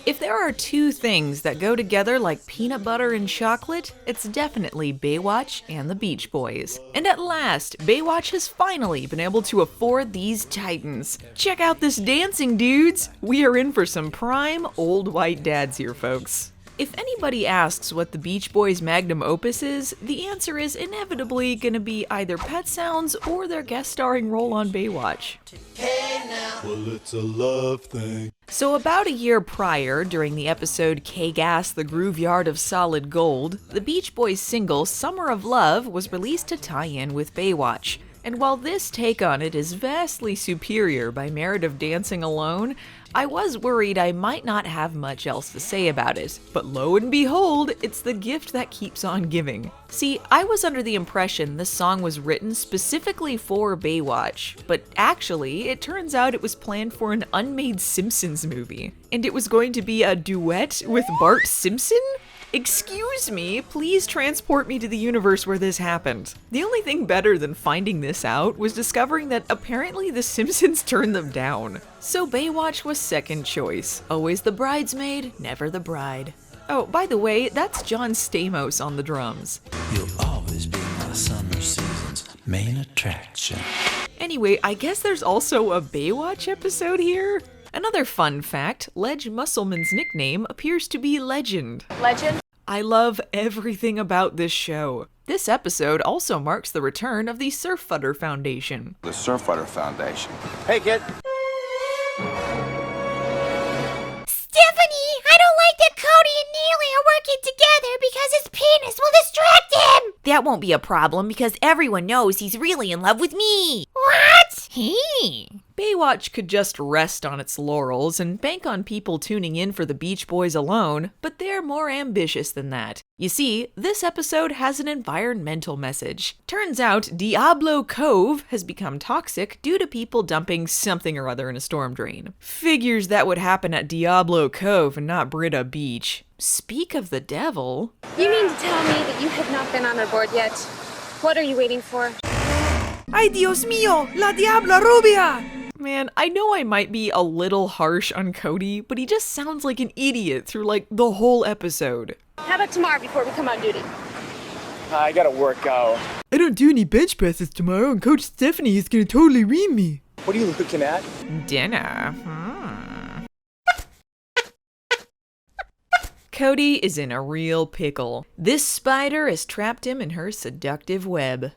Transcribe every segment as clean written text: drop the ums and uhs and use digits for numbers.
If there are two things that go together like peanut butter and chocolate, it's definitely Baywatch and the Beach Boys. And at last, Baywatch has finally been able to afford these titans. Check out this dancing, dudes! We are in for some prime old white dads here, folks. If anybody asks what the Beach Boys' magnum opus is, the answer is inevitably gonna be either Pet Sounds or their guest starring role on Baywatch. Hey now. Well, it's a love thing. So about a year prior, during the episode K-Gas, the Grooveyard of Solid Gold, the Beach Boys' single Summer of Love was released to tie in with Baywatch. And while this take on it is vastly superior by merit of dancing alone, I was worried I might not have much else to say about it. But lo and behold, it's the gift that keeps on giving. See, I was under the impression this song was written specifically for Baywatch, but actually, it turns out it was planned for an unmade Simpsons movie. And it was going to be a duet with Bart Simpson? Excuse me, please transport me to the universe where this happened. The only thing better than finding this out was discovering that apparently the Simpsons turned them down. So Baywatch was second choice. Always the bridesmaid, never the bride. Oh, by the way, that's John Stamos on the drums. You'll always be my summer season's main attraction. Anyway, I guess there's also a Baywatch episode here? Another fun fact, Ledge Musselman's nickname appears to be Legend. Legend? I love everything about this show. This episode also marks the return of the Surfbutter Foundation. The Surfbutter Foundation. Hey, kid. Stephanie, I don't like that Cody and Neely are working together because his penis will distract him. That won't be a problem because everyone knows he's really in love with me. What? Hey. Baywatch could just rest on its laurels and bank on people tuning in for the Beach Boys alone, but they're more ambitious than that. You see, this episode has an environmental message. Turns out Diablo Cove has become toxic due to people dumping something or other in a storm drain. Figures that would happen at Diablo Cove and not Britta Beach. Speak of the devil. You mean to tell me that you have not been on our board yet? What are you waiting for? Ay Dios mío, la Diabla Rubia! Man, I know I might be a little harsh on Cody, but he just sounds like an idiot through like the whole episode. How about tomorrow before we come on duty? I gotta work out. I don't do any bench presses tomorrow and Coach Stephanie is gonna totally ream me. What are you looking at? Dinner. Cody is in a real pickle. This spider has trapped him in her seductive web.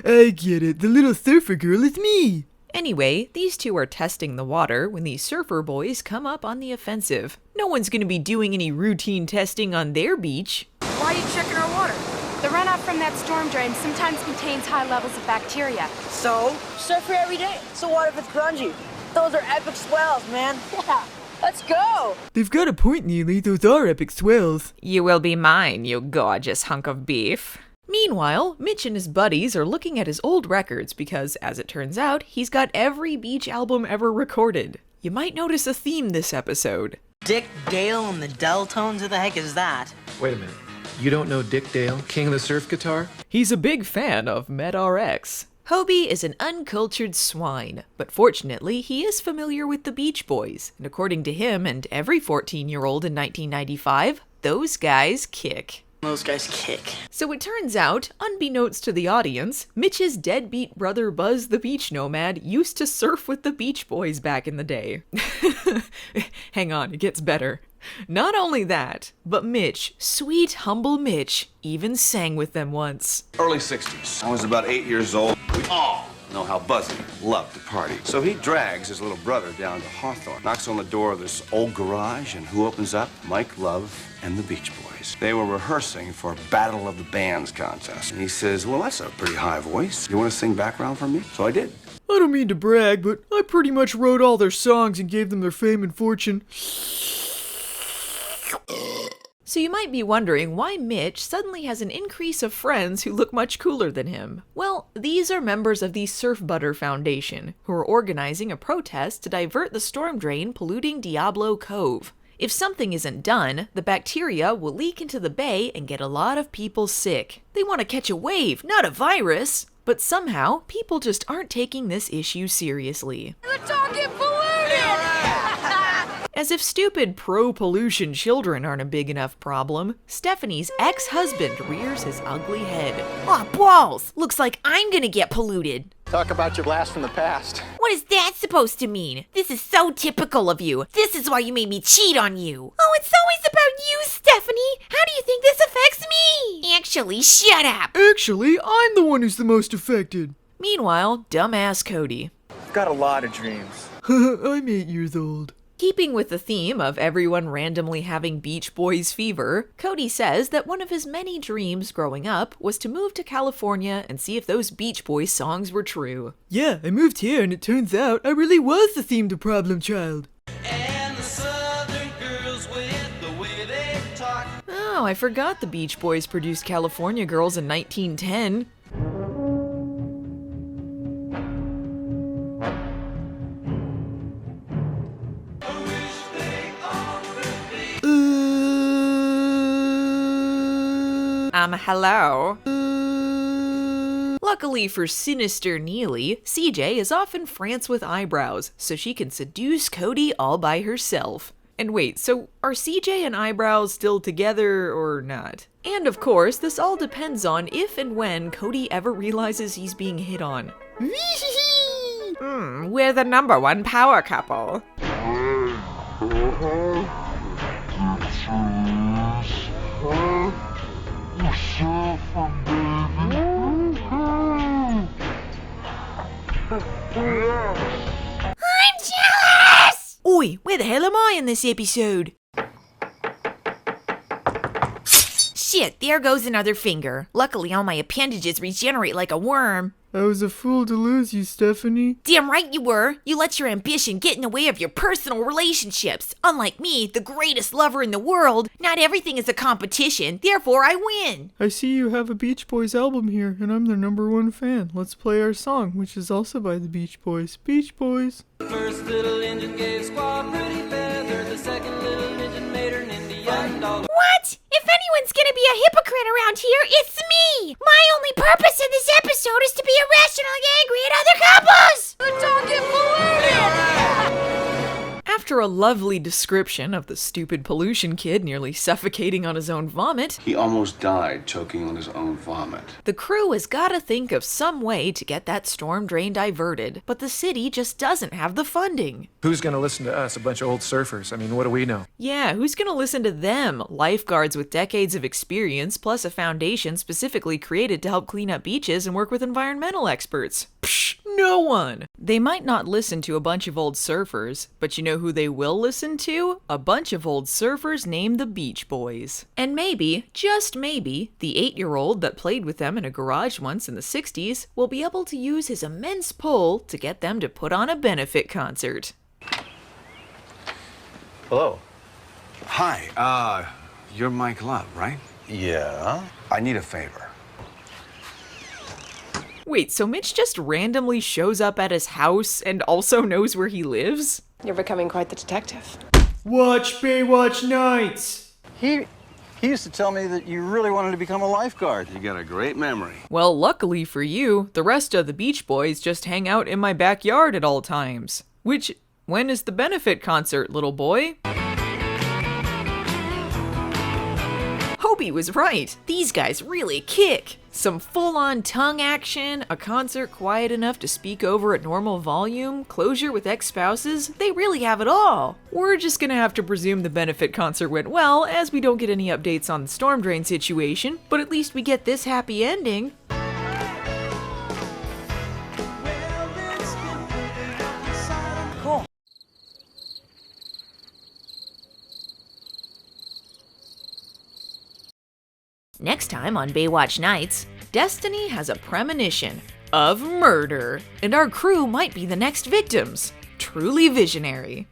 I get it. The little surfer girl is me. Anyway, these two are testing the water when the surfer boys come up on the offensive. No one's gonna be doing any routine testing on their beach. Why are you checking our water? The runoff from that storm drain sometimes contains high levels of bacteria. So? Surf here every day. So what if it's grungy? Those are epic swells, man. Yeah, let's go. They've got a point, Neely. Those are epic swells. You will be mine, you gorgeous hunk of beef. Meanwhile, Mitch and his buddies are looking at his old records because, as it turns out, he's got every beach album ever recorded. You might notice a theme this episode. Dick Dale and the Deltones? Who the heck is that? Wait a minute. You don't know Dick Dale, king of the surf guitar? He's a big fan of MedRx. Hobie is an uncultured swine, but fortunately he is familiar with the Beach Boys, and according to him and every 14-year-old in 1995, those guys kick. Those guys kick. So it turns out, unbeknownst to the audience, Mitch's deadbeat brother Buzz the Beach Nomad used to surf with the Beach Boys back in the day. Hang on, it gets better. Not only that, but Mitch, sweet humble Mitch, even sang with them once. Early 60s. I was about 8 years old. We all know how Buzzy loved to party. So he drags his little brother down to Hawthorne, knocks on the door of this old garage, and who opens up? Mike Love and the Beach Boys. They were rehearsing for a Battle of the Bands contest. And he says, well, that's a pretty high voice. You want to sing background for me? So I did. I don't mean to brag, but I pretty much wrote all their songs and gave them their fame and fortune. So you might be wondering why Mitch suddenly has an increase of friends who look much cooler than him. Well, these are members of the Surfbutter Foundation, who are organizing a protest to divert the storm drain polluting Diablo Cove. If something isn't done, the bacteria will leak into the bay and get a lot of people sick. They want to catch a wave, not a virus. But somehow, people just aren't taking this issue seriously. Let's all get polluted! As if stupid pro-pollution children aren't a big enough problem, Stephanie's ex-husband rears his ugly head. Aw, balls! Looks like I'm gonna get polluted. Talk about your blast from the past. What is that supposed to mean? This is so typical of you. This is why you made me cheat on you. Oh, it's always about you, Stephanie. How do you think this affects me? Actually, shut up. Actually, I'm the one who's the most affected. Meanwhile, dumbass Cody. I've got a lot of dreams. I'm 8 years old. Keeping with the theme of everyone randomly having Beach Boys fever, Cody says that one of his many dreams growing up was to move to California and see if those Beach Boys songs were true. Yeah, I moved here and it turns out I really was the themed problem child. And the southern girls with the way they talk. Oh, I forgot the Beach Boys produced California Girls in 1910. Hello. Luckily for sinister Neely, CJ is off in France with eyebrows, so she can seduce Cody all by herself. And wait, so are CJ and eyebrows still together or not? And of course, this all depends on if and when Cody ever realizes he's being hit on. We're the #1 power couple. I'm jealous! Oi, where the hell am I in this episode? Shit, there goes another finger. Luckily, all my appendages regenerate like a worm. I was a fool to lose you, Stephanie. Damn right you were. You let your ambition get in the way of your personal relationships. Unlike me, the greatest lover in the world, not everything is a competition, therefore I win. I see you have a Beach Boys album here, and I'm their #1 fan. Let's play our song, which is also by the Beach Boys. Beach Boys. First little engine gave Squaw pretty feather. The second little engine made her an Indian dog. What? If anyone's gonna be a hypocrite around here, it's me! My only purpose in this episode is to be irrationally angry at other couples! Let's all get polluted! After a lovely description of the stupid pollution kid nearly suffocating on his own vomit, He almost died choking on his own vomit. the crew has gotta think of some way to get that storm drain diverted, but the city just doesn't have the funding. Who's gonna listen to us, a bunch of old surfers? I mean, what do we know? Yeah, who's gonna listen to them? Lifeguards with decades of experience, plus a foundation specifically created to help clean up beaches and work with environmental experts. Psh, no one! They might not listen to a bunch of old surfers, but you know who they will listen to? A bunch of old surfers named the Beach Boys. And maybe, just maybe, the 8-year-old that played with them in a garage once in the 60s will be able to use his immense pull to get them to put on a benefit concert. Hello. Hi, you're Mike Love, right? Yeah? I need a favor. Wait, so Mitch just randomly shows up at his house and also knows where he lives? You're becoming quite the detective. Watch Baywatch Nights! He used to tell me that you really wanted to become a lifeguard. You got a great memory. Well, luckily for you, the rest of the Beach Boys just hang out in my backyard at all times. Which, when is the benefit concert, little boy? Hobie was right. These guys really kick. Some full-on tongue action, a concert quiet enough to speak over at normal volume, closure with ex-spouses, they really have it all. We're just gonna have to presume the benefit concert went well, as we don't get any updates on the storm drain situation, but at least we get this happy ending. Cool. Next time on Baywatch Nights, Destiny has a premonition of murder, and our crew might be the next victims. Truly visionary.